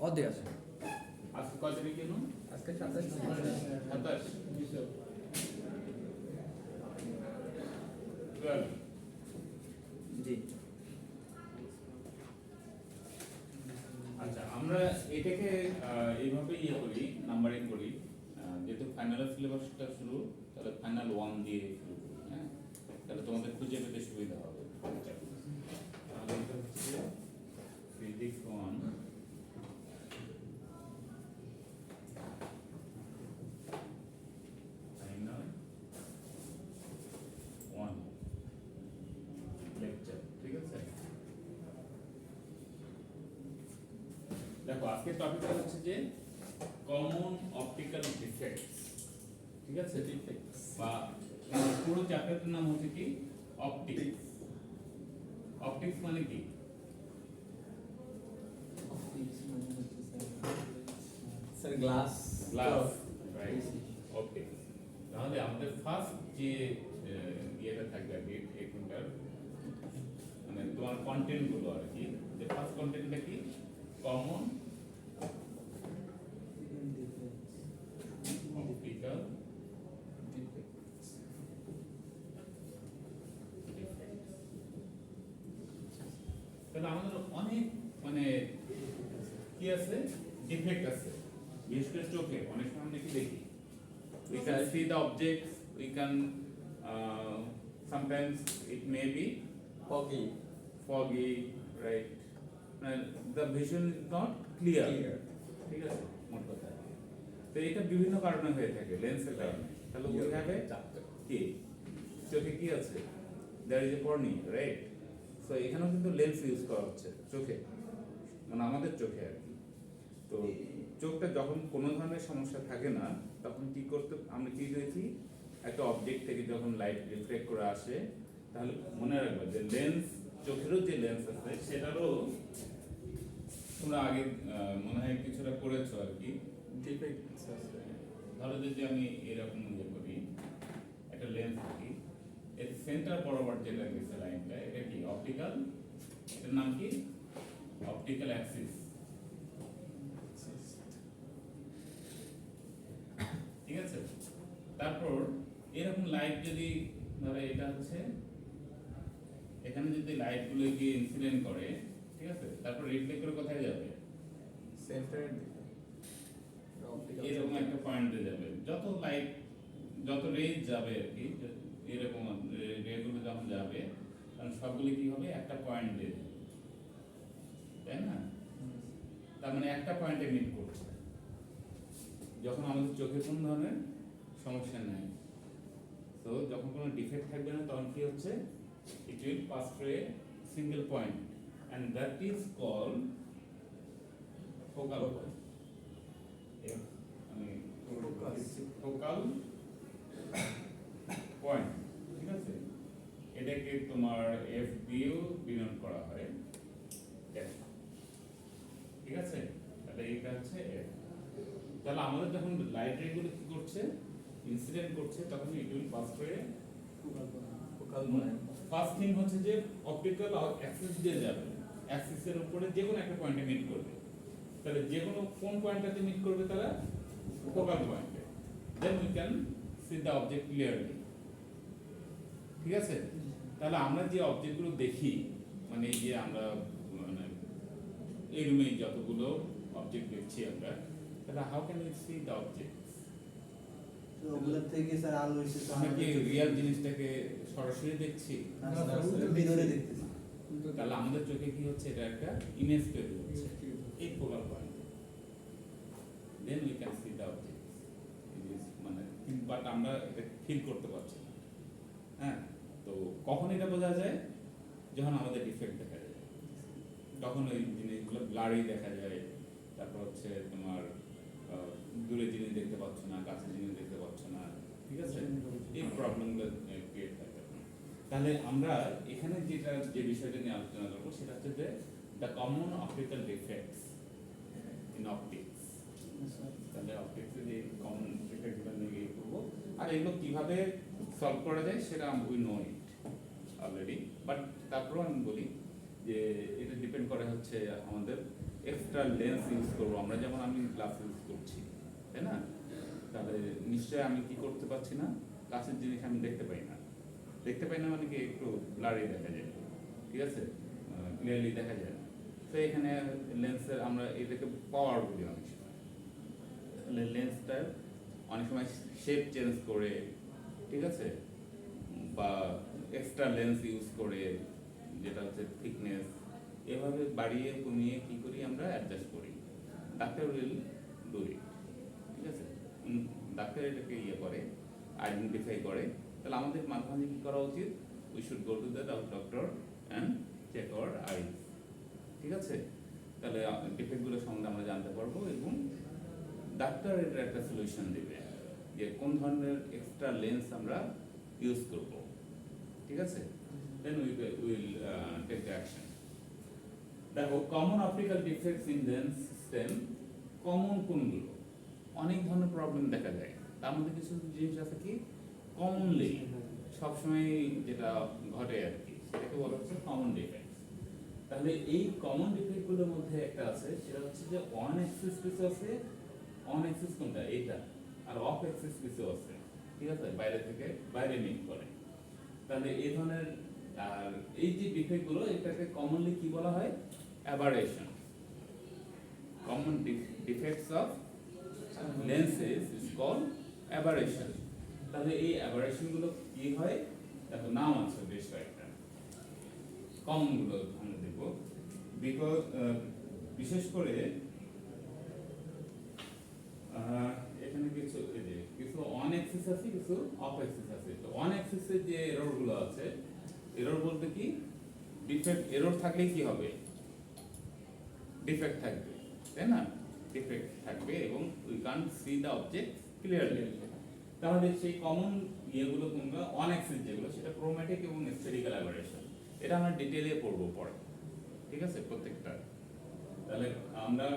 অর্ধেক আছে। আজকে কয় তারিখ কেন? আজকে 27 জি। আচ্ছা, আমরা এটাকে এইভাবে করি, নাম্বারিং করি। যেহেতু ফাইনাল সিলেবাসটা শুরু, তাহলে ফাইনাল 1 দিয়ে শুরু করি। হ্যাঁ, তাহলে তোমাদের খুঁজে পেতে সুবিধা হবে। তাহলে এটা হচ্ছে ফিজিক্স 1, ফাইনাল 1 লেকচার। ঠিক আছে, দেখো আজকের টপিকটা হচ্ছে যে কমন অপটিক্যাল ডিফেক্টস। ঠিক আছে, ডিফেক্টস বা পুরো চ্যাপ্টারটার নাম হচ্ছে কি অপটিক্স। অপটিক্স মানে কি? Sir glass right, optics. তাহলে আমাদের ফার্স্ট যে ইয়েটা থাকবে আর কি এখানকার, মানে তোমার কন্টেন্ট গুলো আর কি, যে ফার্স্ট কন্টেন্টটা কি? Common optical defects. তাহলে আমাদের অনেক মানে কি আছে, ডিফেক্ট আছে, বিশেষ করে চোখে। অনেক সময় আমরা কি দেখি, we can see the objects, we can sometimes it may be foggy, right? The vision is not clear. ঠিক আছে, মোট কথা। তো এটা বিভিন্ন কারণে হয়ে থাকে, লেন্সের কারণে। তাহলে we have a কি চোখে কি আছে, there is a cornea, right? So এখানেও কিন্তু লেন্স ইউজ করা হচ্ছে চোখে, মানে আমাদের চোখে আর কি। তো চোখটা যখন কোনো ধরনের সমস্যা থাকে না, তখন কি করতে আমরা কি দেখি, একটা অবজেক্ট থেকে যখন লাইট রিফ্লেক্ট করে আসে, তাহলে মনে রাখবে যে লেন্স, চোখেরও যে লেন্স আছে সেটারও তোমরা আগে মনে হয় কিছুটা করেছো আর কি, ডিফেক্টস আছে। ধরো যদি আমি এরকম ইয়ে করি, একটা লেন্স কি এর সেন্টার বরাবর যেটা গেছে লাইনটা, এটা কি অপটিক্যাল, এটার নাম কি অপটিক্যাল অ্যাক্সিস। ঠিক আছে, তারপর এরকম লাইট যদি ধরো এটা হচ্ছে, এখানে যদি লাইট গুলো গিয়ে ইনসিডেন্ট করে, ঠিক আছে, তারপর রিফ্লেক্ট করে কোথায় যাবে, সেন্টারের দিকে, এরকম একটা পয়েন্টে যাবে। যত লাইট, যত রেজ যাবে আর কি, এরকম রেগুলো যখন যাবে, কারণ সবগুলি কি হবে, একটা পয়েন্টে, তাই না? তার মানে একটা পয়েন্টে মিট করছে। যখন আমাদের চোখে কোন ধরনের সমস্যা নাই, তো যখন কোনো ডিফেক্ট থাকবে না, তখন কি হচ্ছে, it will pass through a single point and that is called focal point. focal point, ঠিক আছে, এটাকে তোমার F দিয়েও ডিনোট করা হয়, F, ঠিক আছে। তাহলে এটা হচ্ছে F। তাহলে আমাদের যখন লাইট রেগুলো কি করছে, ইনসিডেন্ট করছে, তখন it will pass through focal point. First thing হচ্ছে যে অপটিক্যাল অ্যাক্সিস দিয়ে যাবে, অ্যাক্সিসের উপরে যে কোনো একটা পয়েন্টে মিট করবে। তাহলে যে কোনো কোন পয়েন্টটাতে মিট করবে, তারা ফোকাল পয়েন্টে। Then we can see the object clearly. ঠিক আছে, তাহলে আমরা যে অবজেক্টগুলো দেখি, মানে এই যে আমরা মানে এই রুমে যতগুলো অবজেক্ট দেখছি আমরা, তাহলে how can we see the objects? তো ওগুলোর থেকে স্যার আলো এসে আমরা কি রিয়েল জিনিসটাকে সরাসরি দেখছি, ভিতরে দেখতেছি? তাহলে আমাদের চোখে কি হচ্ছে, এটা একটা ইমেজ তৈরি হচ্ছে এই focal point. Then we can see the objects, মানে বাট আমরা এটা ফিল করতে পারছি না। হ্যাঁ, তো কখন এটা বোঝা যায়, যখন আমাদের ডিফেক্ট দেখা যায়, তখন ওই জিনিসগুলো ব্লারি দেখা যায়। তারপর হচ্ছে তোমার দূরে জিনিস দেখতে পাচ্ছ না, কাছে জিনিস দেখতে পাচ্ছ না, ঠিক আছে, এই প্রবলেমগুলো ক্রিয়েট হয়। তাহলে আমরা এখানে যে বিষয়টা নিয়ে আলোচনা করবো, সেটা হচ্ছে যে the common optical defects in optics. তাহলে অপটিক্সের যে কমন ডিফেক্টগুলো নিয়ে করবো, আর এগুলো কিভাবে সলভ করা যায় সেটা we know it already, but তারপরেও আমি বলি যে এটা ডিপেন্ড করে হচ্ছে আমাদের এক্সট্রা লেন্স ইউজ করবো আমরা, যেমন আমি গ্লাস ইউজ করছি, তাই না? তাহলে নিশ্চয়ই আমি কি করতে পারছি না, কাছের জিনিস আমি দেখতে পাই না। দেখতে পাই না মানে কি একটু ব্লারি দেখা যায়, ঠিক আছে, ক্লিয়ারলি দেখা যায় না। তো এখানে লেন্সের আমরা এটাকে পাওয়ার বলি অনেক সময়। তাহলে লেন্সটার অনেক সময় শেপ চেঞ্জ করে, ঠিক আছে, বা এক্সট্রা লেন্স ইউজ করে, যেটা হচ্ছে থিকনেস, এভাবে বাড়িয়ে কমিয়ে কি করি আমরা অ্যাডজাস্ট করি। ডাক্তার উইল ডু ইট, ঠিক আছে। ডাক্তার এটাকে ইয়ে করে, আইডেন্টিফাই করে। তাহলে আমাদের মাঝে মাঝে কী করা উচিত? We should go to the doctor and check our eyes, ঠিক আছে। তাহলে ডিফেক্টগুলো সম্বন্ধে আমরা জানতে পারবো এবং ডাক্তার এটার একটা সলিউশন দেবে যে কোন ধরনের এক্সট্রা লেন্স আমরা ইউজ করব, ঠিক আছে। Then we will take the action. দেখো, common optical defects in lens system, common কোনগুলো? অনেক ধরনের প্রবলেম দেখা যায়, তার মধ্যে কিছু জিনিস আছে কি কমনলি সবসময় যেটা ঘটে আর কি, সেটাকে বলা হচ্ছে কমন ডিফেক্টস। তাহলে এই কমন ডিফেক্টগুলোর মধ্যে একটা আছে, সেটা হচ্ছে যে অন অ্যাক্সিস কিছু আছে, অন অ্যাক্সিস কোনটা এইটা, আর অফ অ্যাক্সিস কিছু আছে, ঠিক আছে, বাইরে থেকে বাইরে মিট করে। তাহলে এই ধরনের আর এই যে ডিফেক্টগুলো, এটাকে কমনলি কি বলা হয়? Aberration. Common defects of lenses is called aberration. তাহলে এই অ্যাবারেশন গুলো কি হয়? দেখো নাম আছে বেশ কয়েকটা, কমন গুলো আমরা দেখব। বিকজ বিশেষ করে এখানে কিছু এই যে কিছু অন অ্যাক্সিস আছে, কিছু অফ অ্যাক্সিস আছে। তো অন অ্যাক্সিসের যে এরর গুলো আছে, এরর বলতে কি ডিফেক্ট, এরর থাকলে কি হবে? ডিফেক্ট থাকবে, তাই না? ডিফেক্ট থাকবে এবং we can't see the object clearly. তাহলে সেই কমন ইয়েগুলো কোনগুলো? অন অ্যাক্সিস যেগুলো, সেটা ক্রোম্যাটিক এবং স্ফেরিক্যাল অ্যাবারেশন। এটা আমরা ডিটেইলে পড়বো পরে, ঠিক আছে, প্রত্যেকটা। তাহলে আমরা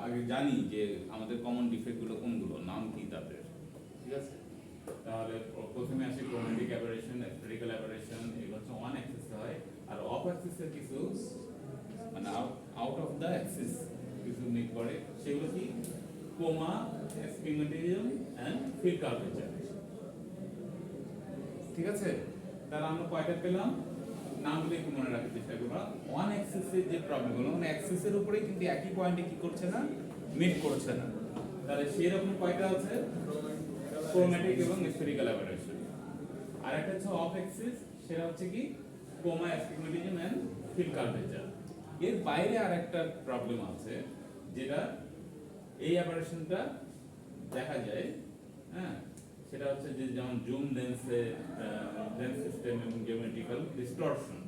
আগে জানি যে আমাদের কমন ডিফেক্টগুলো কোনগুলো, নাম কি তাদের, ঠিক আছে। তাহলে প্রথমে আসে ক্রোম্যাটিক অ্যাবারেশন, স্ফেরিক্যাল অ্যাবারেশন, এগুলো হচ্ছে অন অ্যাক্সিসে হয়। আর অফ অ্যাক্সিসের কিছু মানে আউট অফ দ্য অ্যাক্সিস কিছু মিট করে, সেগুলো কি coma, astigmatism and field curvature, ঠিক আছে। তাহলে আমরা কয়টা পেলাম? নামগুলো একটু মনে রাখার চেষ্টা করবা। ওয়ান অ্যাক্সিসের যে প্রবলেমগুলো, মানে অ্যাক্সিসের উপরে কিন্তু একই পয়েন্টে কি করছে না, মিট করছে না। তাহলে সেই রকম কয়টা আছে? ক্রোম্যাটিক এবং স্ফেরিক্যাল অ্যাবারেশন। আর একটা হচ্ছে অফ অ্যাক্সিস, সেটা হচ্ছে কি coma, astigmatism and field curvature. এর বাইরে আর একটা প্রবলেম আছে, যেটা এই অ্যাবারেশনটা দেখা যায়, হ্যাঁ, সেটা হচ্ছে যে যেমন জুম লেন্সে লেন্স সিস্টেম এবং geometrical distortion,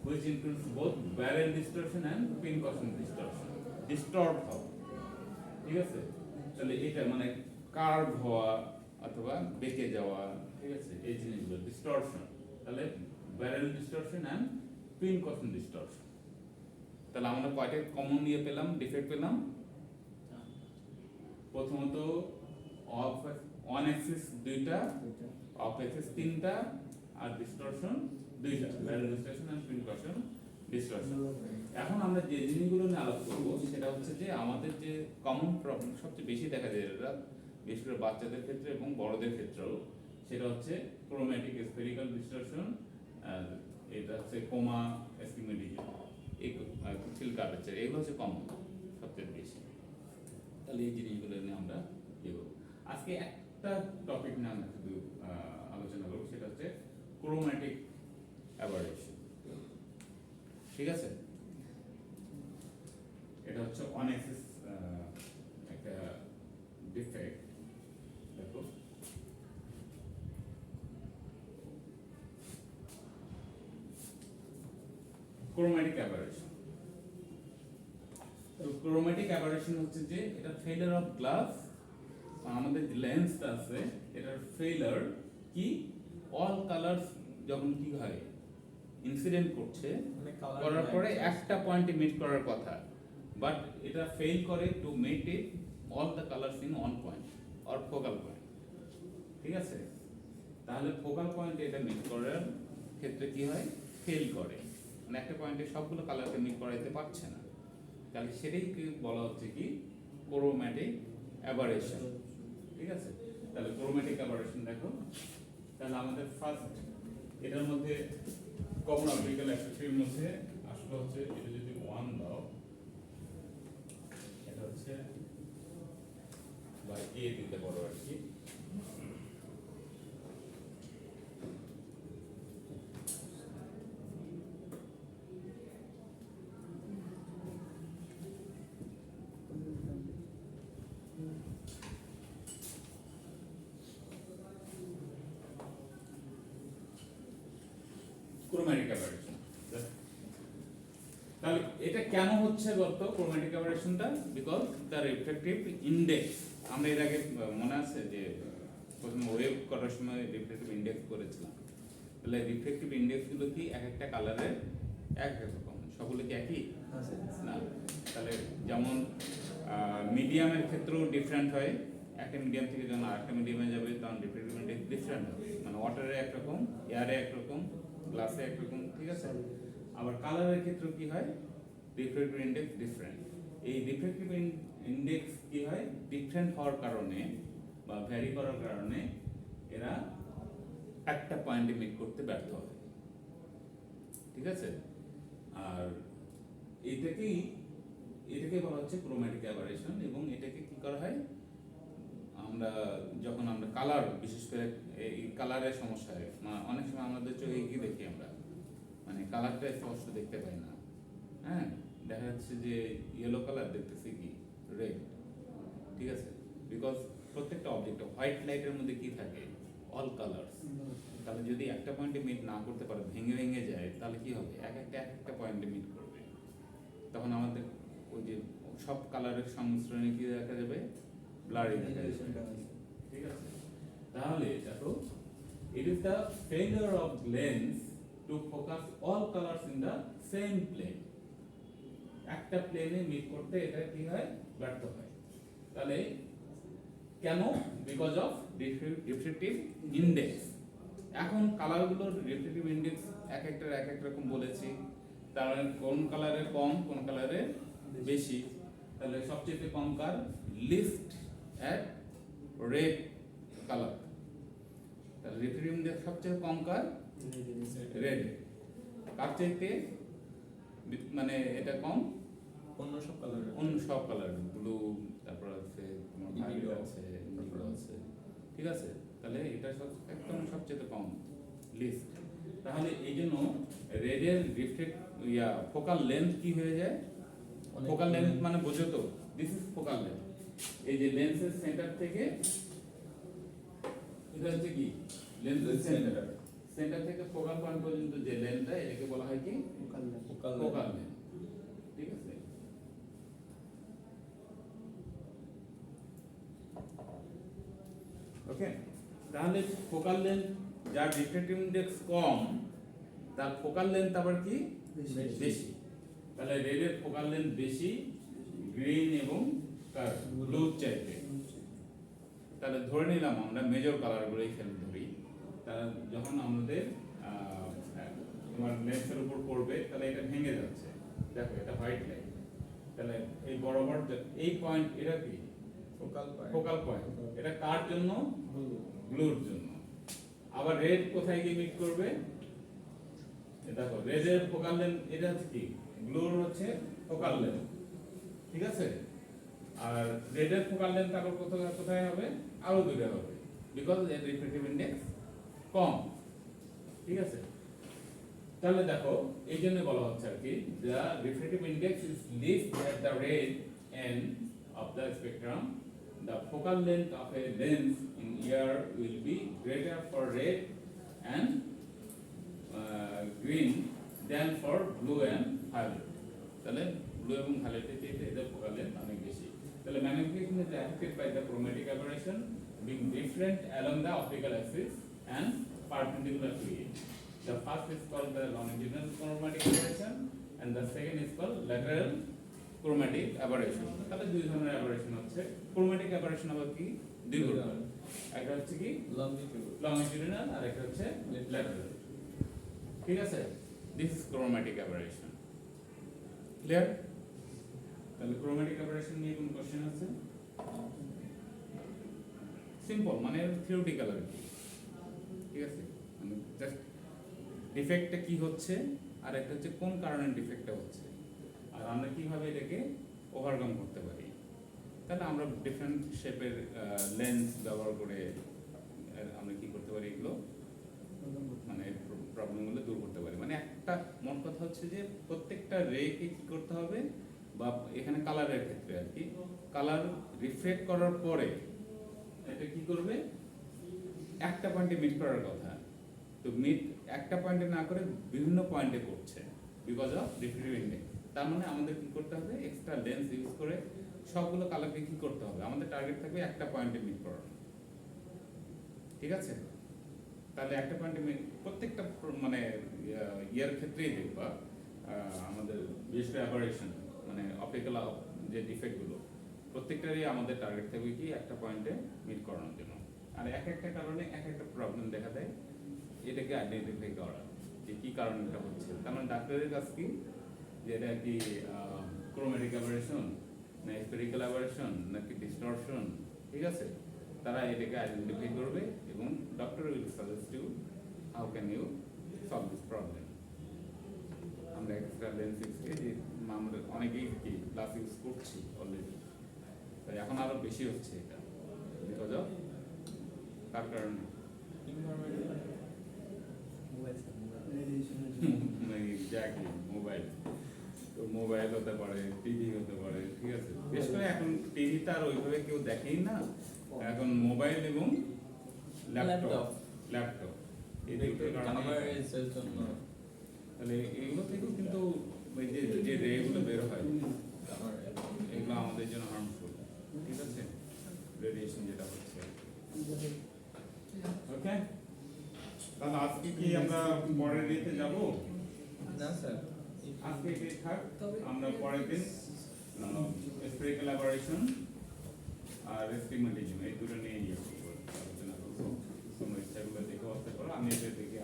which includes both barrel distortion and pin caution distortion, distort হওয়া, ঠিক আছে। তাহলে এটা মানে কার্ভ হওয়া অথবা বেঁকে যাওয়া, ঠিক আছে, এই জিনিসগুলো ডিস্টরশন। তাহলে barrel distortion and pincushion distortion. তাহলে আমরা কয়টা কমন ইয়ে পেলাম, ডিফেক্ট পেলাম? প্রথমত অন অ্যাক্সিস দুইটা, অফ অ্যাক্সিস তিনটা, আর ডিস্টরশন দুইটা, barrel distortion and pincushion distortion. এখন আমরা যে জিনিসগুলো নিয়ে আলোচনা করব সেটা হচ্ছে যে আমাদের যে কমন প্রবলেম সবচেয়ে বেশি দেখা যায়, এটা বিশেষ করে বাচ্চাদের ক্ষেত্রে এবং বড়দের ক্ষেত্রেও, সেটা হচ্ছে ক্রোম্যাটিক স্ফেরিক্যাল ডিস্টরশন, আর এটা হচ্ছে কোমা, অ্যাস্টিগমেটিজম, এই ফিল কার্ভেচার, এগুলো হচ্ছে কমন সবচেয়ে বেশি। তাহলে এই জিনিসগুলো নিয়ে আমরা এগোবো। আজকে একটা টপিক নিয়ে আমরা শুধু আলোচনা করবো, সেটা হচ্ছে ক্রোম্যাটিক অ্যাবারেশন, ঠিক আছে। এটা হচ্ছে অন অ্যাক্সিস একটা ডিফেক্ট। দেখো ক্রোম্যাটিক অ্যাবারেশন। তো ক্রোম্যাটিক অ্যাবারেশন হচ্ছে যে এটা ফেলিয়ার অফ গ্লাস, আমাদের যে লেন্সটা আছে এটার ফেলিয়ার কি, অল কালারস যখন কি হয় ইনসিডেন্ট করছে, করার পরে একটা পয়েন্টে মিট করার কথা, বাট এটা ফেল করে to make it all the colours in one point or focal point, ঠিক আছে। তাহলে ফোকাল পয়েন্টে এটা মিট করার ক্ষেত্রে কি হয়, ফেল করে। মানে একটা পয়েন্টে সবগুলো কালারকে মিট করাইতে পারছে না, তাহলে সেটাই কি বলা হচ্ছে কি ক্রোম্যাটিক অ্যাবারেশন। ঠিক আছে, তাহলে ক্রোম্যাটিক অ্যাবারেশন দেখো, তাহলে আমাদের ফার্স্ট এটার মধ্যে কমন অপটিক্যাল অ্যাক্সেসরির মধ্যে আসলে হচ্ছে এটা যদি 1 দাও, এটা হচ্ছে বা এ দিতে পারো আর কি। ক্রোম্যাটিক অ্যাবারেশন, তাহলে এটা কেন হচ্ছে বলতো ক্রোম্যাটিক অ্যাবারেশনটা? বিকজ দ্য রিফ্লেকটিভ ইনডেক্স, আমরা এর আগে মনে আছে যে প্রথমে ওয়েভ করার সময় রিফ্লেকটিভ ইনডেক্স করেছিলাম, তাহলে রিফ্লেকটিভ ইনডেক্স গুলো কি এক একটা কালারের এক এক রকম, সবগুলো কি একই না? তাহলে যেমন মিডিয়ামের ক্ষেত্রেও ডিফারেন্ট হয়, একটা মিডিয়াম থেকে যখন আরেকটা মিডিয়ামে যাবে তখন রিফ্লেকটিভ ইনডেক্স ডিফারেন্ট হবে, মানে ওয়াটারে একরকম, এয়ারে একরকম, গ্লাসে একরকম। ঠিক আছে, আবার কালারের ক্ষেত্রে কি হয়, রিফ্লেকটিভ ইনডেক্স ডিফারেন্ট। এই রিফ্লেকটিভ ইনডেক্স কি হয়, ডিফারেন্ট হওয়ার কারণে বা ভ্যারি করার কারণে এরা একটা পয়েন্টে মিট করতে ব্যর্থ হয়। ঠিক আছে, আর এটাকে বলা হচ্ছে ক্রোম্যাটিক অ্যাবারেশন। এবং এটাকে কি করা হয়, আমরা যখন আমরা কালার, বিশেষ করে এই কালারের সমস্যা হয়, অনেক সময় আমাদের চোখে কি দেখি আমরা, মানে কালারটা স্পষ্ট দেখতে পাই না। হ্যাঁ, দেখা যাচ্ছে যে ইয়েলো কালার দেখতেছি কি রেড। ঠিক আছে, বিকজ প্রত্যেকটা অবজেক্ট হোয়াইট লাইটের মধ্যে কি থাকে, অল কালার্স। তাহলে যদি একটা পয়েন্টে মিট না করতে পারে, ভেঙে ভেঙে যায়, তাহলে কি হবে, এক একটা পয়েন্টে মিট করবে, তখন আমাদের ওই যে সব কালারের সংমিশ্রণে কি দেখা যাবে, ব্লারি দেখা যাবে। ঠিক আছে, তাহলে দেখো, it is the failure of lens to focus all colors in the same plane. একটা প্লেনে মিট করতে এটা কি হয়, ব্যর্থ হয়। তাহলে কেন? Because of reflective index. এখন কালারগুলোর রিফ্লেকটিভ ইনডেক্স এক একটার এক এক রকম বলেছি, তার মানে কোন কালারে কম, কোন কালারে বেশি। তাহলে সবচেয়ে কম কার, লিস্ট এট রেড কালার। তাহলে রিফ্লেকটিভ ইনডেক্স সবচেয়ে কম কার, রেড। কার চাইতে মানে এটা কম, অন্য সব কালার, ব্লু, তারপর আছে তোমার ভায়োলেট আছে, ইন্ডিগো আছে। ঠিক আছে, তাহলে এটা একদম সবচেয়ে কম লিস্ট। তাহলে এই জন্য রেডের রিফ্লেক্ট ফোকাল লেন্থ কি হয়ে যায়, ফোকাল লেন্থ মানে বোঝো তো, দিস ইজ ফোকাল লেন্থ। এই যে লেন্সের সেন্টার থেকে, এটা হচ্ছে কি লেন্সের সেন্টার থেকে ফোকাল পয়েন্ট পর্যন্ত যে লেন্থটা, এটাকে বলা হয় কি ফোকাল লেন্থ। ঠিক আছে, ওকে। তাহলে ফোকাল লেন্থ যার রিফ্লেকটিভ ইনডেক্স কম, তার ফোকাল লেন্থ আবার কি বেশি। তাহলে রেডের ফোকাল লেন্থ বেশি গ্রিন এবং ব্লু চাইতে। তাহলে ধরে নিলাম আমরা মেজর কালারগুলোই খেয়াল ধরি, তাহলে যখন আমাদের তোমার লেন্সের উপর পড়বে, তাহলে এটা ভেঙে যাচ্ছে। দেখো এটা হোয়াইট লাইট, তাহলে এই বরাবর এই পয়েন্ট, এটা কি ফোকাল পয়েন্ট, এটা কার জন্য, ব্লুর জন্য। আবার রেড কোথায় গিয়ে মিট করবে, দেখো রেডের ফোকাল লেন্থ এটা হচ্ছে কি, ব্লুর হচ্ছে ফোকাল লেন্থ। ঠিক আছে, আর রেডের ফোকাল লেন্থ আবার কোথায় হবে, আরো দূরে হবে, বিকজ এর রিফ্লেকটিভ ইনডেক্স কম। ঠিক আছে, তাহলে দেখো এই জন্য বলা হচ্ছে আর কি, the refractive index is least at the red end of the spectrum. The focal length of a lens in ear will be greater for red and green than for blue and violet. তাহলে blue এবং ভায়োলেটের চেয়ে এদের focal length অনেক বেশি। তাহলে magnification is affected by the chromatic aberration being different along the optical axis and perpendicular to it. The first is called the longitudinal chromatic aberration and the second is called lateral chromatic aberration. তাহলে দুই ধরনের aberration হচ্ছে। chromatic aberration আবার কি, দুই ধরনের, একটা হচ্ছে কি লংজিটিউডিনাল আর একটা হচ্ছে ল্যাটারাল। ঠিক আছে, This is chromatic aberration. Clear? তাহলে chromatic aberration নিয়ে কোন কোশ্চেন আছে? সিম্পল, মানে থিওরিটিক্যাল আর কি, ঠিক আছে? মানে জাস্ট ডিফেক্টটা কি হচ্ছে আর একটা হচ্ছে কোন কারণে ডিফেক্টটা হচ্ছে আর আমরা কিভাবে এটাকে ওভারকাম করতে পারি। তাহলে আমরা ডিফারেন্ট শেপের লেন্স ব্যবহার করে আমরা কি করতে পারি, এগুলো মানে প্রবলেমগুলো দূর করতে পারি। মানে একটা মোট কথা হচ্ছে যে প্রত্যেকটা রেকে কি করতে হবে, বা এখানে কালারের ক্ষেত্রে আর কি, কালার রিফ্লেক্ট করার পরে এটা কি করবে, একটা পয়েন্টে মিট করার কথা, তো মিট একটা পয়েন্টে না করে বিভিন্ন পয়েন্টে করছে বিকজ অফ ডিফ্রেক্টিভ ইন্ডেক্স। তার মানে আমাদের কি করতে হবে, এক্সট্রা লেন্স ইউজ করে সবগুলো কালারকে কি করতে হবে, আমাদের টার্গেট থাকবে একটা পয়েন্টে মিট করানো, ঠিক আছে? তাহলে একটা পয়েন্টে প্রত্যেকটা মানে ইয়ার ক্ষেত্রেই দেখবা আমাদের বিশেষ করে অ্যাবারেশন মানে অপটিক্যাল যে ডিফেক্টগুলো প্রত্যেকটারই আমাদের টার্গেট থাকবে কি একটা পয়েন্টে মিট করানোর জন্য। আর এক একটা কারণে এক একটা প্রবলেম দেখা দেয়, এটাকে আইডেন্টিফাই করা যে কী কারণে এটা হচ্ছে। তার মানে ডাক্তারের কাছ কি যে এটা কি ক্রোমেটিক অ্যাবারেশন না স্পেরিক্যাল অ্যাবারেশন নাকি ডিস্টরশন, ঠিক আছে? তারা এটাকে আইডেন্টিফাই করবে এবং doctor will suggest you how can you solve this problem. আমরা এক্সট্রা লেন্স ইউজ করি, যে আমরা অনেকেই কি গ্লাস ইউজ করছি অলরেডি, তাই এখন আরো বেশি হচ্ছে এটা বিকজ অফ তার কারণে এক্স্যাক্টলি মোবাইল, তো মোবাইল হতে পারে, টিভি হতে পারে, ঠিক আছে? বিশেষ করে এখন টিভিটা আর ওইভাবে কেউ দেখেই না, এখন মোবাইল এবং ল্যাপটপ এই দুটোর কারণে। তাহলে এগুলো থেকেও কিন্তু ওই যে রেগুলো বের হয় এগুলো আমাদের জন্য হার্মফুল, ঠিক আছে? রেডিয়েশন যেটা হচ্ছে। ওকে, তাহলে আজকে কি আমরা পরের দিতে যাব? না স্যার, আজকে এটাই থাক, আমরা পরের দিন স্পেরিক্যাল অ্যাবারেশন আর স্টিগম্যাটিজম এই দুটো নিয়ে আলোচনা করবো। তোমরা ইচ্ছাগুলো দেখে আসতে পারো, আমি এটা দেখে